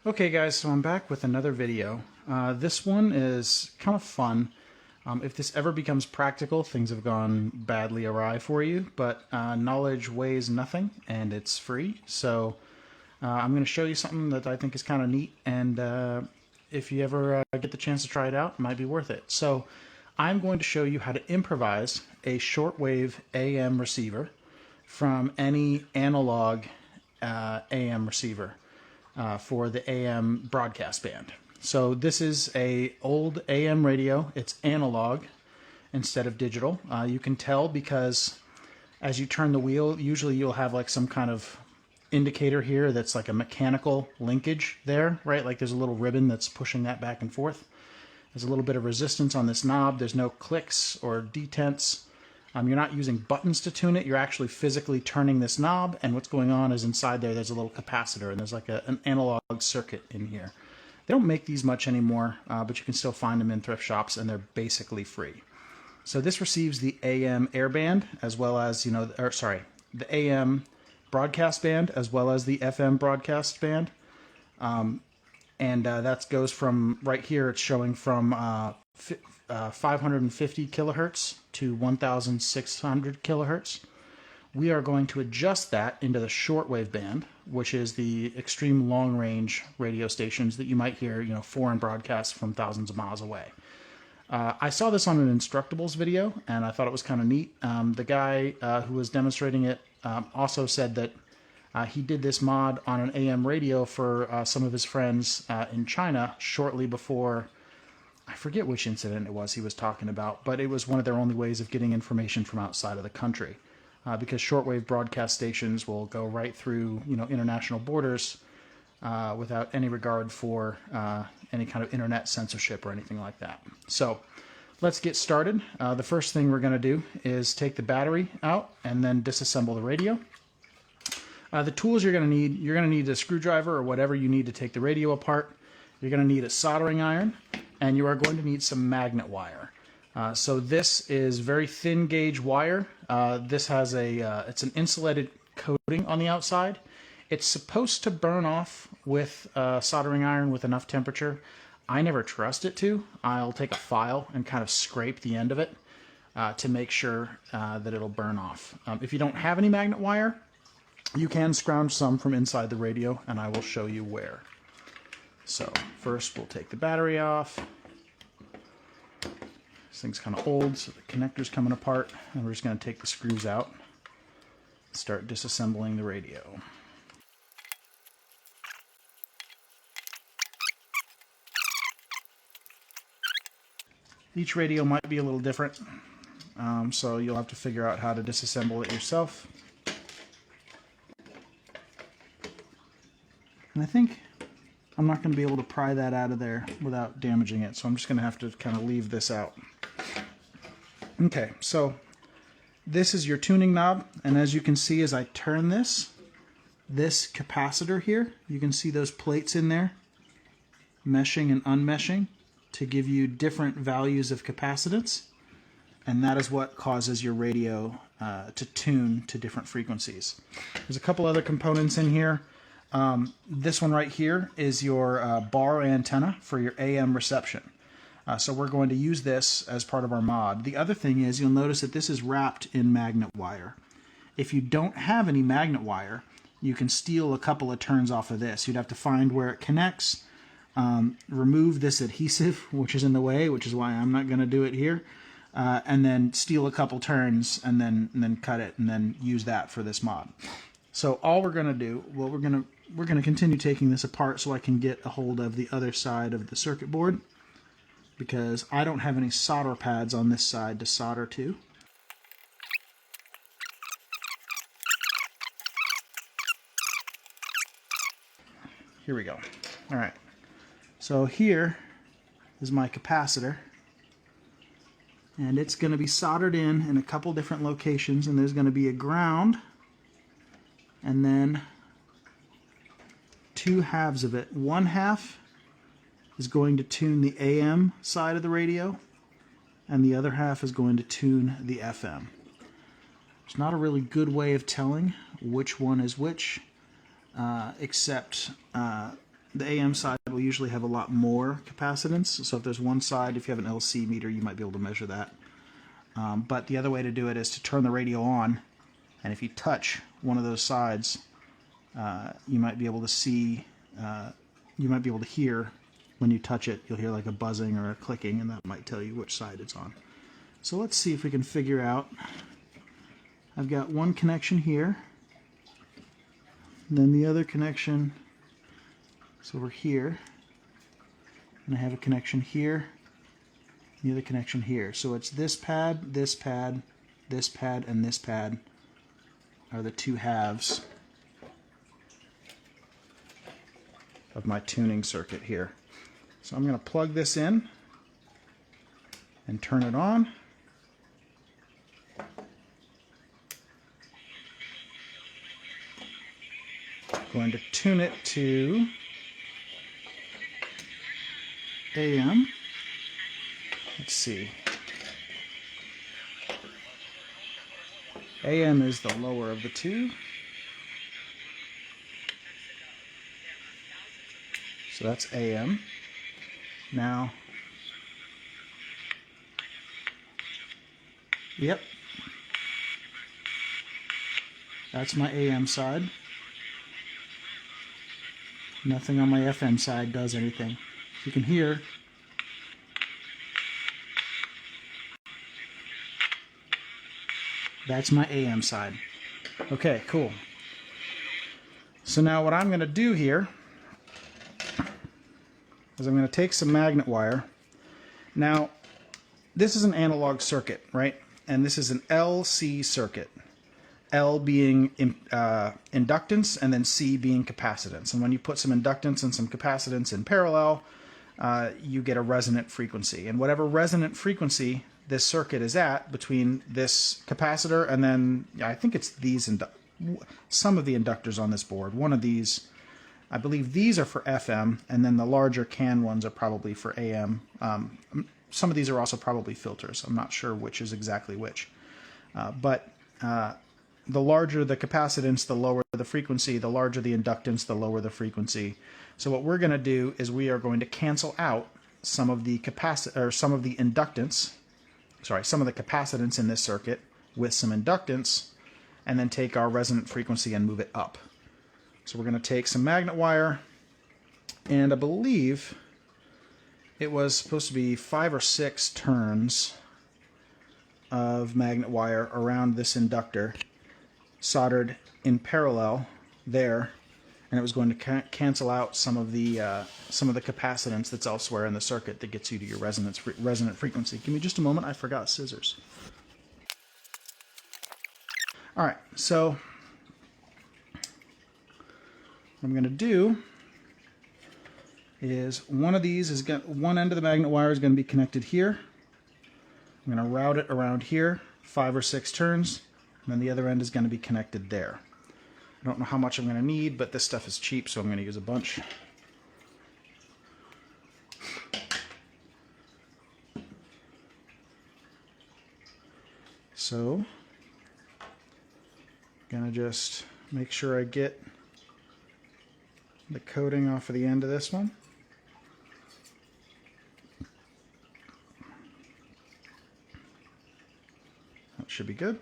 Okay guys, so I'm back with another video. This one is kind of fun. If this ever becomes practical, things have gone badly awry for you, but knowledge weighs nothing and it's free. So I'm going to show you something that I think is kind of neat, and if you ever get the chance to try it out, it might be worth it. So I'm going to show you how to improvise a shortwave AM receiver from any analog AM receiver. For the AM broadcast band. So this is a old AM radio. It's analog instead of digital. You can tell because as you turn the wheel, usually you'll have like some kind of indicator here that's like a mechanical linkage there, right? Like there's a little ribbon that's pushing that back and forth. There's a little bit of resistance on this knob. There's no clicks or detents. You're not using buttons to tune it. You're actually physically turning this knob, and what's going on is inside there's a little capacitor, and there's like an analog circuit in here. They don't make these much anymore, but you can still find them in thrift shops, and they're basically free. So this receives the AM airband, as well as, the AM broadcast band, as well as the FM broadcast band. That goes from, right here, it's showing from 550 kilohertz to 1,600 kilohertz. We are going to adjust that into the shortwave band, which is the extreme long-range radio stations that you might hear, foreign broadcasts from thousands of miles away. I saw this on an Instructables video, and I thought it was kind of neat. The guy who was demonstrating it also said that he did this mod on an AM radio for some of his friends in China shortly before, I forget which incident it was he was talking about, but it was one of their only ways of getting information from outside of the country. Because shortwave broadcast stations will go right through, international borders without any regard for any kind of internet censorship or anything like that. So let's get started. The first thing we're going to do is take the battery out and then disassemble the radio. The tools you're going to need a screwdriver or whatever you need to take the radio apart. You're going to need a soldering iron, and you are going to need some magnet wire. So this is very thin gauge wire. This has it's an insulated coating on the outside. It's supposed to burn off with soldering iron with enough temperature. I never trust it to. I'll take a file and kind of scrape the end of it to make sure that it'll burn off. If you don't have any magnet wire, you can scrounge some from inside the radio, and I will show you where. So first we'll take the battery off. This thing's kind of old, so the connector's coming apart, and we're just going to take the screws out and start disassembling the radio. Each radio might be a little different, so you'll have to figure out how to disassemble it yourself. And I think I'm not going to be able to pry that out of there without damaging it, so I'm just going to have to kind of leave this out. Okay, so this is your tuning knob, and as you can see as I turn this capacitor here, you can see those plates in there, meshing and unmeshing, to give you different values of capacitance, and that is what causes your radio to tune to different frequencies. There's a couple other components in here. This one right here is your bar antenna for your AM reception. So we're going to use this as part of our mod. The other thing is, you'll notice that this is wrapped in magnet wire. If you don't have any magnet wire, you can steal a couple of turns off of this. You'd have to find where it connects, remove this adhesive, which is in the way, which is why I'm not going to do it here, and then steal a couple turns and then cut it and then use that for this mod. So all we're going to do, well, we're going to continue taking this apart so I can get a hold of the other side of the circuit board, because I don't have any solder pads on this side to solder to. Here we go. All right. So here is my capacitor, and it's going to be soldered in a couple different locations, and there's going to be a ground and then two halves of it. One half is going to tune the AM side of the radio, and the other half is going to tune the FM. There's not a really good way of telling which one is which, except the AM side will usually have a lot more capacitance. So if there's one side, if you have an LC meter, you might be able to measure that. But the other way to do it is to turn the radio on, and if you touch one of those sides, you might be able to see, you might be able to hear when you touch it. You'll hear like a buzzing or a clicking, and that might tell you which side it's on. So let's see if we can figure out. I've got one connection here, and then the other connection is over here, and I have a connection here, the other connection here. So it's this pad, this pad, this pad, and this pad are the two halves of my tuning circuit here. So I'm going to plug this in and turn it on. Going to tune it to AM. Let's see. AM is the lower of the two. So that's AM. Now, yep, that's my AM side. Nothing on my FM side does anything. You can hear that's my AM side. Okay, cool. So now what I'm going to do here is I'm going to take some magnet wire. Now, this is an analog circuit, right? And this is an LC circuit. L being inductance, and then C being capacitance. And when you put some inductance and some capacitance in parallel, you get a resonant frequency. And whatever resonant frequency this circuit is at between this capacitor and then, I think it's these, some of the inductors on this board. One of these, I believe these are for FM, and then the larger can ones are probably for AM. Some of these are also probably filters. I'm not sure which is exactly which. But the larger the capacitance, the lower the frequency. The larger the inductance, the lower the frequency. So what we're going to do is we are going to cancel out some of the some of the capacitance in this circuit with some inductance, and then take our resonant frequency and move it up. So we're going to take some magnet wire, and I believe it was supposed to be 5 or 6 turns of magnet wire around this inductor, soldered in parallel there, and it was going to cancel out some of the capacitance that's elsewhere in the circuit that gets you to your resonant frequency. Give me just a moment. I forgot scissors. All right, so what I'm going to do is one end of the magnet wire is going to be connected here. I'm going to route it around here, 5 or 6 turns, and then the other end is going to be connected there. I don't know how much I'm going to need, but this stuff is cheap, so I'm going to use a bunch. So, I'm going to just make sure I get the coating off of the end of this one. That should be good.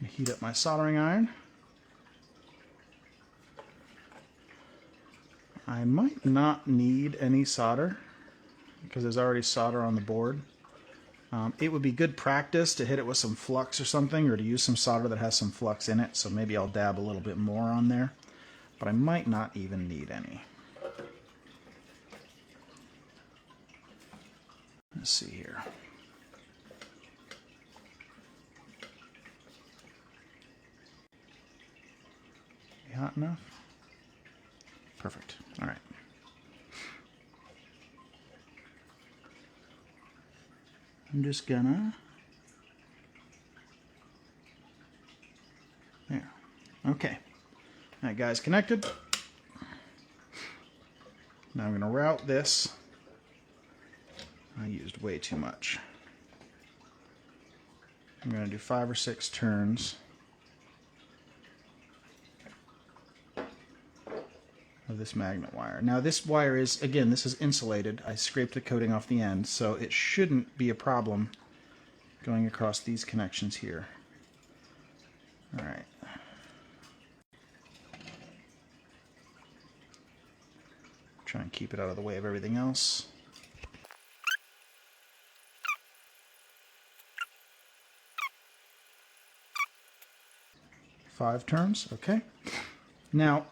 Heat up my soldering iron. I might not need any solder because there's already solder on the board. It would be good practice to hit it with some flux or something, or to use some solder that has some flux in it, so maybe I'll dab a little bit more on there, but I might not even need any. Let's see here. Hot enough? Perfect. All right. I'm just gonna... There. Okay. All right, guys, connected. Now I'm gonna route this. I used way too much. I'm gonna do 5 or 6 turns of this magnet wire. Now this wire is, again, this is insulated. I scraped the coating off the end, so it shouldn't be a problem going across these connections here. All right. Try and keep it out of the way of everything else. Five turns, okay. Now,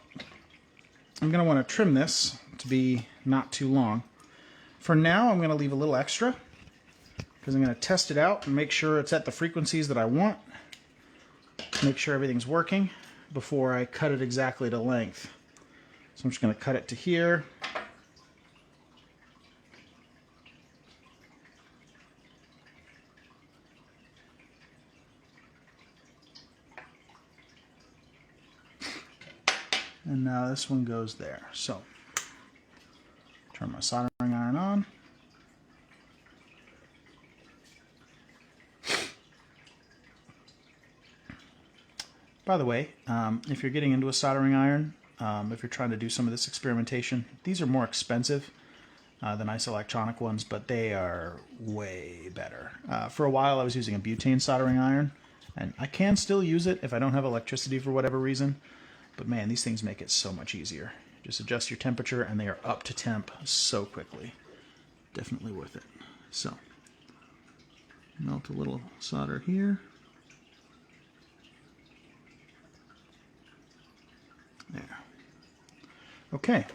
I'm going to want to trim this to be not too long. For now, I'm going to leave a little extra because I'm going to test it out and make sure it's at the frequencies that I want. Make sure everything's working before I cut it exactly to length. So I'm just going to cut it to here. And now this one goes there. So, turn my soldering iron on. By the way, if you're getting into a soldering iron, if you're trying to do some of this experimentation, these are more expensive than nice electronic ones, but they are way better. For a while I was using a butane soldering iron, and I can still use it if I don't have electricity for whatever reason. But man, these things make it so much easier. Just adjust your temperature and they are up to temp so quickly. Definitely worth it. So, melt a little solder here. There. Okay.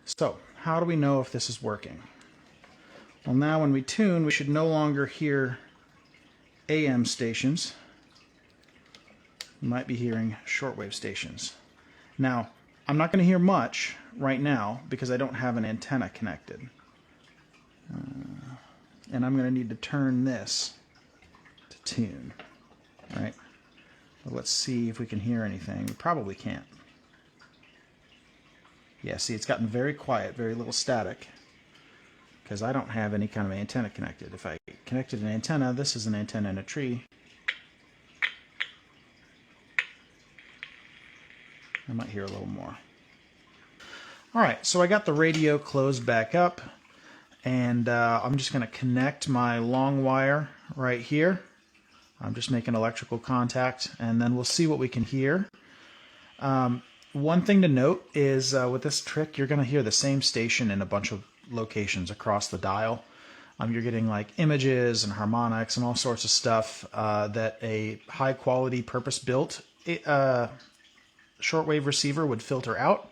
So, how do we know if this is working? Well, now when we tune, we should no longer hear AM stations. You might be hearing shortwave stations. Now, I'm not going to hear much right now because I don't have an antenna connected. And I'm going to need to turn this to tune. All right? But let's see if we can hear anything. We probably can't. Yeah, see, it's gotten very quiet, very little static, because I don't have any kind of antenna connected. If I connected an antenna, this is an antenna in a tree, I might hear a little more. Alright, so I got the radio closed back up, and I'm just going to connect my long wire right here. I'm just making electrical contact, and then we'll see what we can hear. One thing to note is with this trick, you're going to hear the same station in a bunch of locations across the dial. You're getting like images and harmonics and all sorts of stuff that a high quality purpose-built shortwave receiver would filter out,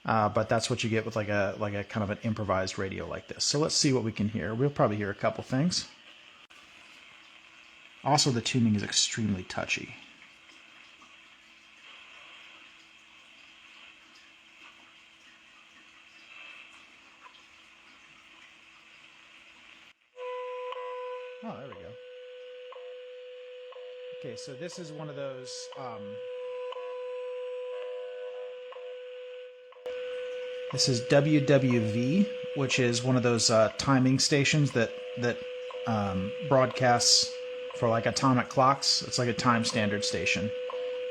but that's what you get with like a kind of an improvised radio like this. So let's see what we can hear. We'll probably hear a couple things. Also, the tuning is extremely touchy. Oh, there we go. Okay, so this is one of those this is WWV, which is one of those timing stations that broadcasts for like atomic clocks. It's like a time standard station.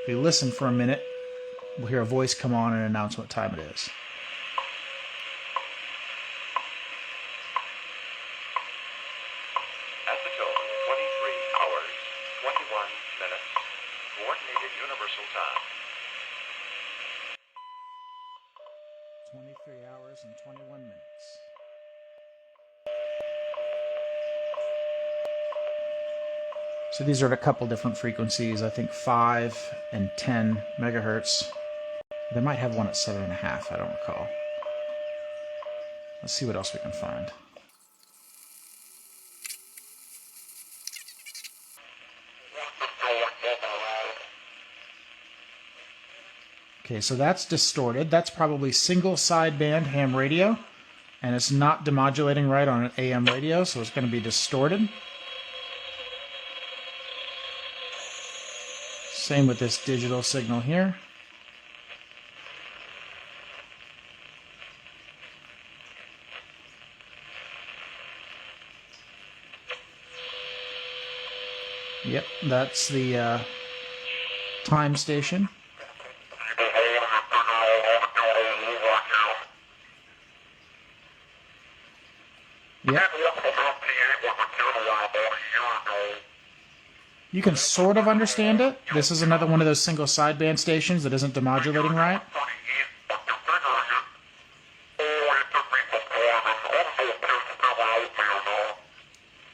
If you listen for a minute, we'll hear a voice come on and announce what time it is. At the tone, 23 hours, 21 minutes, coordinated universal time. 23 hours and 21 minutes. So these are at a couple different frequencies, I think 5 and 10 megahertz. They might have one at 7.5, I don't recall. Let's see what else we can find. Okay, so that's distorted. That's probably single sideband ham radio, and it's not demodulating right on an AM radio, so it's going to be distorted. Same with this digital signal here. Yep, that's the time station. You can sort of understand it. This is another one of those single sideband stations that isn't demodulating right.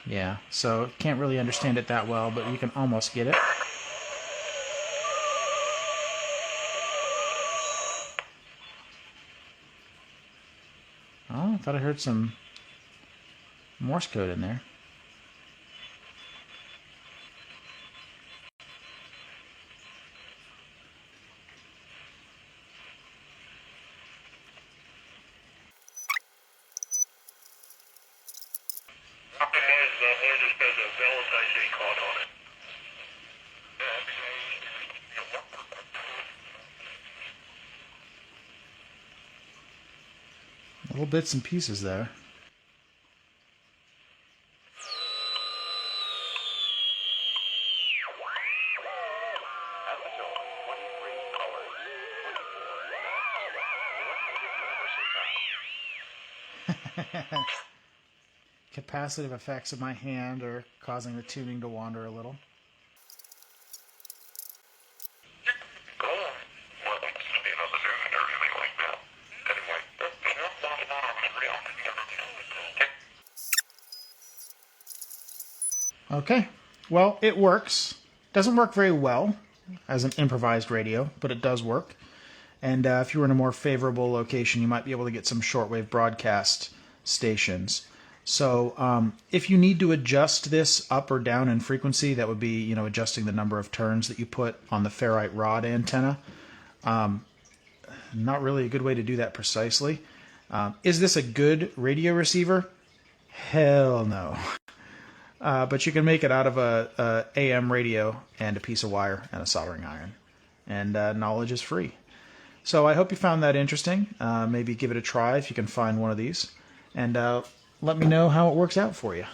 Yeah, so can't really understand it that well, but you can almost get it. Oh, I thought I heard some Morse code in there. Little bits and pieces there. Capacitive effects of my hand are causing the tuning to wander a little. Okay, well, it works. Doesn't work very well as an improvised radio, but it does work. And if you were in a more favorable location, you might be able to get some shortwave broadcast stations. So if you need to adjust this up or down in frequency, that would be, you know, adjusting the number of turns that you put on the ferrite rod antenna. Not really a good way to do that precisely. Is this a good radio receiver? Hell no. But you can make it out of a AM radio and a piece of wire and a soldering iron. And knowledge is free. So I hope you found that interesting. Maybe give it a try if you can find one of these. And let me know how it works out for you.